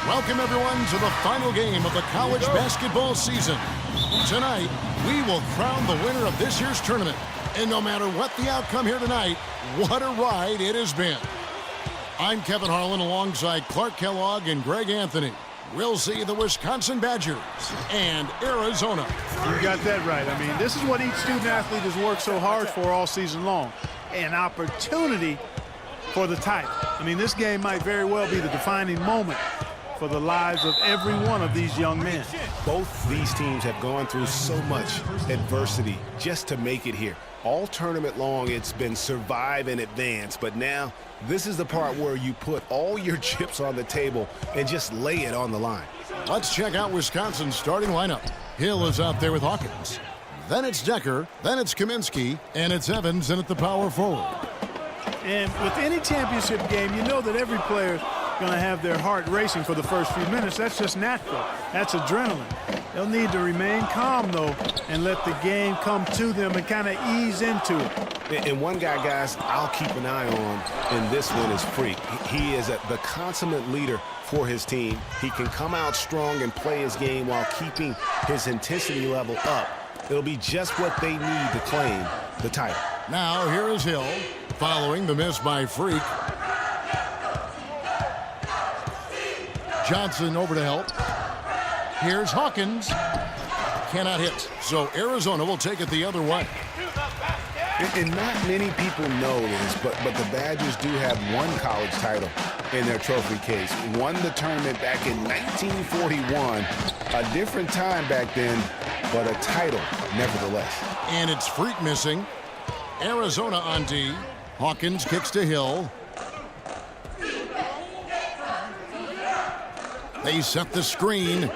Welcome, everyone, to the final game of the college basketball season. Tonight, we will crown the winner of this year's tournament. And no matter what the outcome here tonight, what a ride it has been. I'm Kevin Harlan alongside Clark Kellogg and Greg Anthony. We'll see the Wisconsin Badgers and Arizona. You got that right. I mean, this is what each student-athlete has worked so hard for all season long. An opportunity for the title. I mean, this game might very well be the defining moment for the lives of every one of these young men. Both these teams have gone through so much adversity just to make it here. All tournament long, it's been survive and advance, but now this is the part where you put all your chips on the table and just lay it on the line. Let's check out Wisconsin's starting lineup. Hill is out there with Hawkins. Then it's Decker, then it's Kaminsky, and it's Evans in at the power forward. And with any championship game, you know that every player is going to have their heart racing for the first few minutes. That's just natural. That's adrenaline. They'll need to remain calm, though, and let the game come to them and kind of ease into it. And one guy, guys, I'll keep an eye on in this one is Freak. He is the consummate leader for his team. He can come out strong and play his game while keeping his intensity level up. It'll be just what they need to claim the title. Now here is Hill, following the miss by Freak. Johnson over to help. Here's Hawkins. Cannot hit. So Arizona will take it the other way. And not many people know this, but the Badgers do have one college title in their trophy case. Won the tournament back in 1941. A different time back then, but a title nevertheless. And it's Freak missing. Arizona on D. Hawkins kicks to Hill. They set the screen.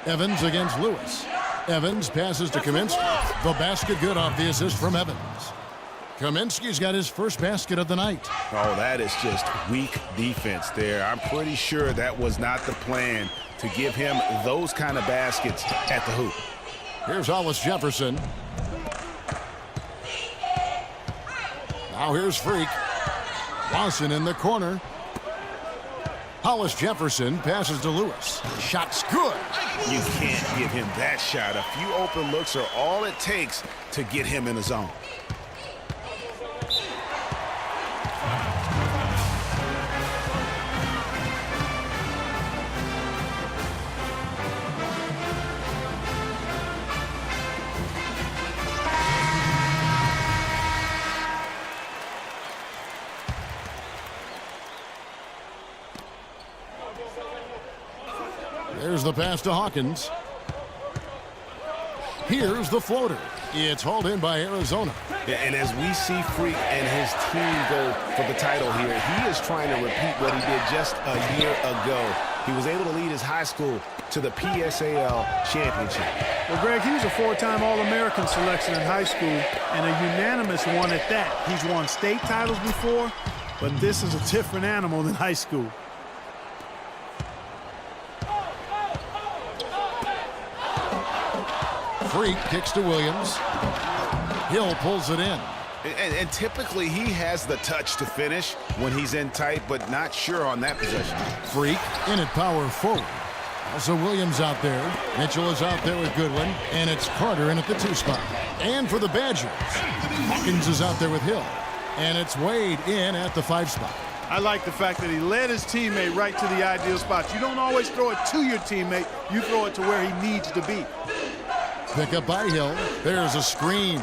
Evans against Lewis. Evans passes to Kaminsky. The basket good off the assist from Evans. Kaminsky's got his first basket of the night. Oh, that is just weak defense there. I'm pretty sure that was not the plan to give him those kind of baskets at the hoop. Here's Hollis Jefferson. Now here's Freak. Lawson in the corner. Hollis Jefferson passes to Lewis. Shot's good. You can't give him that shot. A few open looks are all it takes to get him in the zone. There's the pass to Hawkins. Here's the floater. It's hauled in by Arizona. And as we see Freak and his team go for the title here, he is trying to repeat what he did just a year ago. He was able to lead his high school to the PSAL championship. Well, Greg, he was a four-time All-American selection in high school and a unanimous one at that. He's won state titles before, but this is a different animal than high school. Freak kicks to Williams. Hill pulls it in. And typically he has the touch to finish when he's in tight, but not sure on that possession. Freak in at power forward. Also Williams out there. Mitchell is out there with Goodwin. And it's Carter in at the 2 spot. And for the Badgers, Hawkins is out there with Hill. And it's Wade in at the 5 spot. I like the fact that he led his teammate right to the ideal spot. You don't always throw it to your teammate. You throw it to where he needs to be. Pick up by Hill. There's a screen.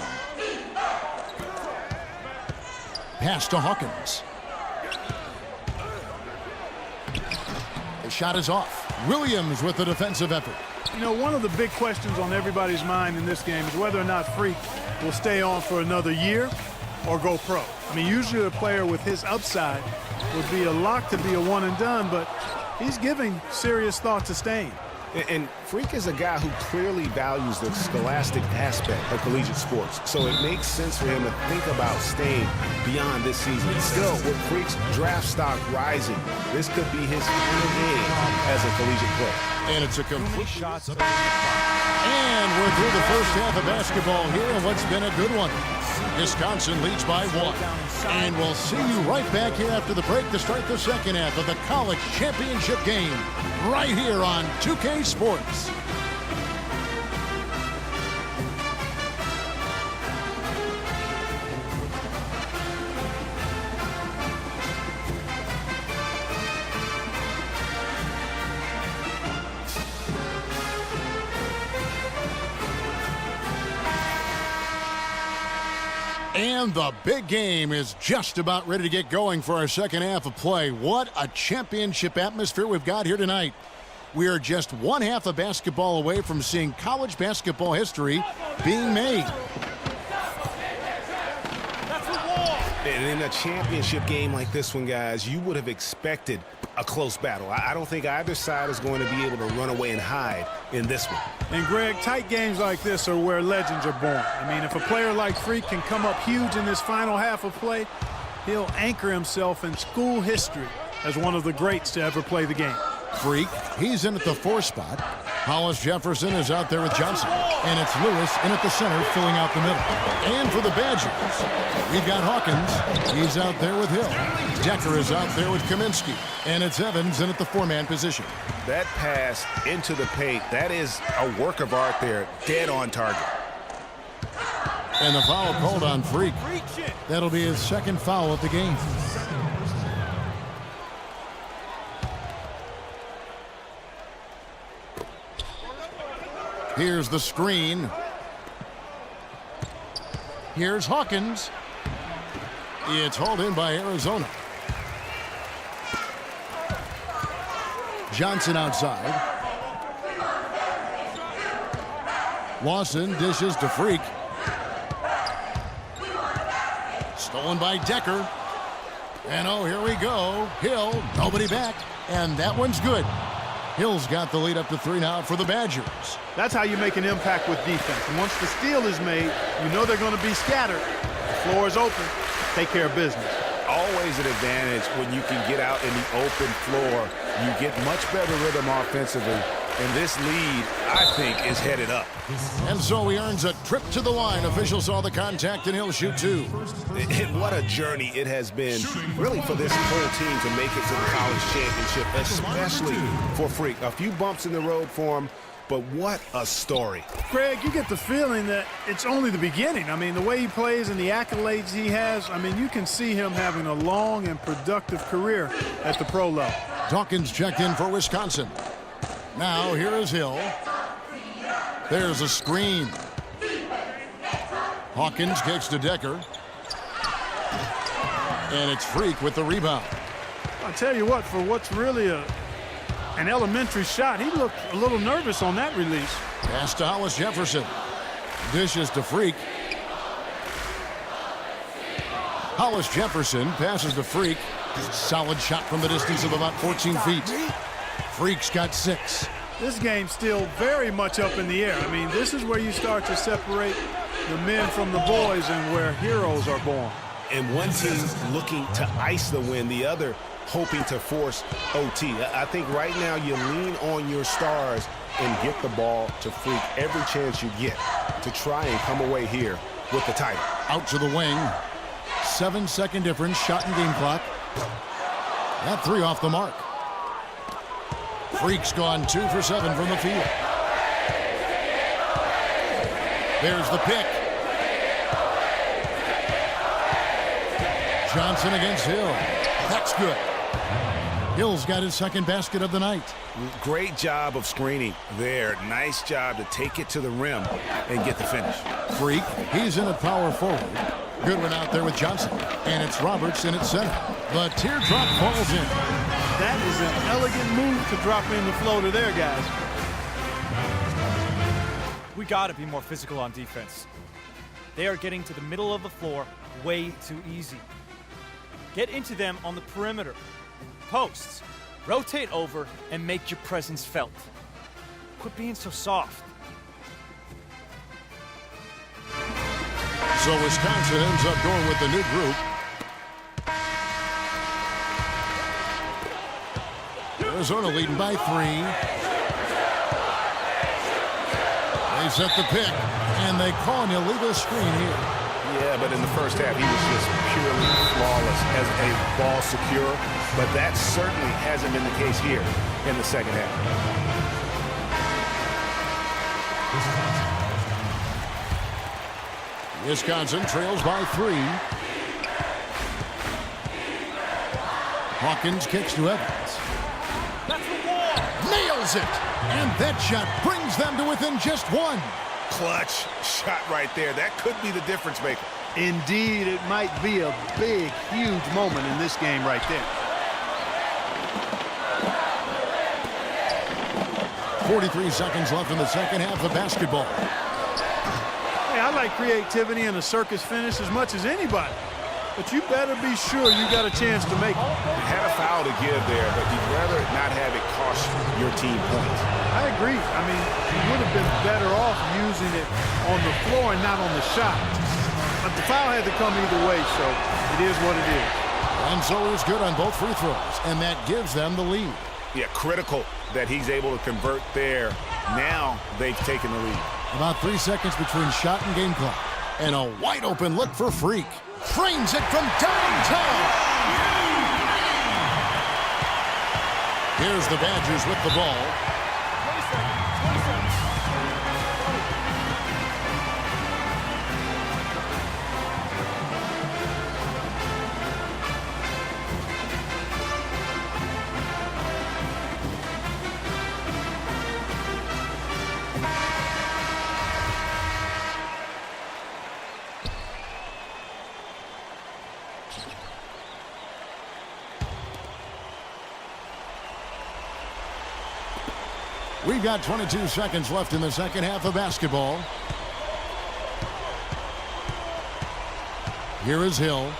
Pass to Hawkins. The shot is off. Williams with the defensive effort. You know, one of the big questions on everybody's mind in this game is whether or not Freak will stay on for another year or go pro. I mean, usually a player with his upside would be a lock to be a one and done, but he's giving serious thought to staying. And Freak is a guy who clearly values the scholastic aspect of collegiate sports, so it makes sense for him to think about staying beyond this season. Still, with Freak's draft stock rising, this could be his final game as a collegiate player. And it's a complete shot. And we're through the first half of basketball here, and what's been a good one. Wisconsin leads by 1. And we'll see you right back here after the break to start the second half of the college championship game right here on 2K Sports. And the big game is just about ready to get going for our second half of play. What a championship atmosphere we've got here tonight. We are just one half of basketball away from seeing college basketball history being made. And in a championship game like this one, guys, you would have expected a close battle. I don't think either side is going to be able to run away and hide in this one. And, Greg, tight games like this are where legends are born. I mean, if a player like Freak can come up huge in this final half of play, he'll anchor himself in school history as one of the greats to ever play the game. Freak, he's in at the 4 spot. Hollis Jefferson is out there with Johnson. And it's Lewis in at the center, filling out the middle. And for the Badgers, we've got Hawkins. He's out there with Hill. Decker is out there with Kaminsky. And it's Evans in at the 4-man position. That pass into the paint, that is a work of art there, dead on target. And the foul called on Freak. That'll be his second foul of the game. Here's the screen. Here's Hawkins. It's hauled in by Arizona. Johnson outside. Lawson dishes to Freak. Stolen by Decker. And oh, here we go. Hill, nobody back. And that one's good. Hill's got the lead up to 3 now for the Badgers. That's how you make an impact with defense. And once the steal is made, you know they're going to be scattered. The floor is open. Take care of business. Always an advantage when you can get out in the open floor. You get much better rhythm offensively. And this lead, I think, is headed up. And so he earns a trip to the line. Officials saw the contact, and he'll shoot 2. And what a journey it has been, really, for this whole team to make it to the college championship, especially for Freak. A few bumps in the road for him, but what a story. Greg, you get the feeling that it's only the beginning. I mean, the way he plays and the accolades he has, I mean, you can see him having a long and productive career at the pro level. Dawkins checked in for Wisconsin. Now here is Hill. There's a screen. Hawkins kicks to Decker. And it's Freak with the rebound. I'll tell you what, for what's really an elementary shot, he looked a little nervous on that release. Pass to Hollis Jefferson. Dishes to Freak. Hollis Jefferson passes to Freak. Solid shot from the distance of about 14 feet. Freak's got 6. This game's still very much up in the air. I mean, this is where you start to separate the men from the boys and where heroes are born. And one team looking to ice the win, the other hoping to force OT. I think right now you lean on your stars and get the ball to Freak every chance you get to try and come away here with the title. Out to the wing. 7-second difference, shot and game clock. That 3 off the mark. Freak's gone 2 for 7 from the field. There's the pick. Johnson against Hill. That's good. Hill's got his second basket of the night. Great job of screening there. Nice job to take it to the rim and get the finish. Freak, he's in at power forward. Goodwin out there with Johnson. And it's Roberts in at center. The teardrop falls in. That is an elegant move to drop in the floater there, guys. We got to be more physical on defense. They are getting to the middle of the floor way too easy. Get into them on the perimeter. Posts. Rotate over and make your presence felt. Quit being so soft. So Wisconsin ends up going with the new group. Arizona leading by 3. set the pick, and they call an illegal screen here. Yeah, but in the first half, he was just purely flawless as a ball secure. But that certainly hasn't been the case here in the second half. Wisconsin trails by 3. Hawkins kicks to Evans. That's the wall. Nails it! And that shot brings them to within just 1. Clutch shot right there. That could be the difference maker. Indeed, it might be a big, huge moment in this game right there. 43 seconds left in the second half of basketball. Hey, I like creativity and a circus finish as much as anybody. But you better be sure you got a chance to make it. You had a foul to give there, but you'd rather not have it cost your team points. I agree. I mean, you would have been better off using it on the floor and not on the shot. But the foul had to come either way, so it is what it is. Renzo is good on both free throws, and that gives them the lead. Yeah, critical that he's able to convert there. Now they've taken the lead. About 3 seconds between shot and game clock. And a wide open look for Freak. Frames it from downtown. Here's the Badgers with the ball. 20 seconds. 20 seconds. We've got 22 seconds left in the second half of basketball. Here is Hill.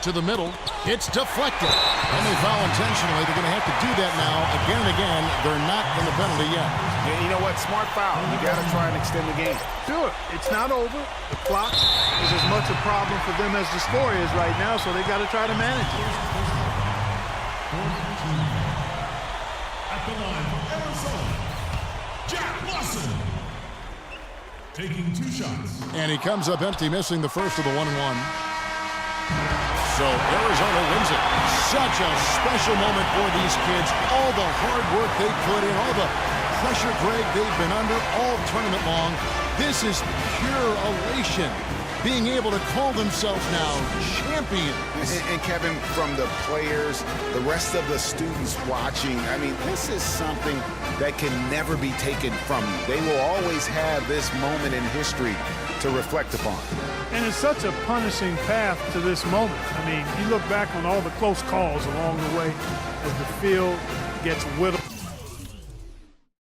To the middle. It's deflected. And they foul intentionally. They're going to have to do that now again and again. They're not in the penalty yet. Yeah, you know what? Smart foul. You got to try and extend the game. Do it. It's not over. The clock is as much a problem for them as the score is right now, so they got to try to manage it. At the line from Arizona, Jack Lawson. Taking 2 shots. And he comes up empty, missing the first of the 1-1. So Arizona wins it. Such a special moment for these kids. All the hard work they put in, all the pressure, Greg, they've been under all tournament long. This is pure elation. Being able to call themselves now champions. And Kevin, from the players, the rest of the students watching, I mean, this is something that can never be taken from you. They will always have this moment in history to reflect upon. And it's such a punishing path to this moment. I mean, you look back on all the close calls along the way as the field gets whittled.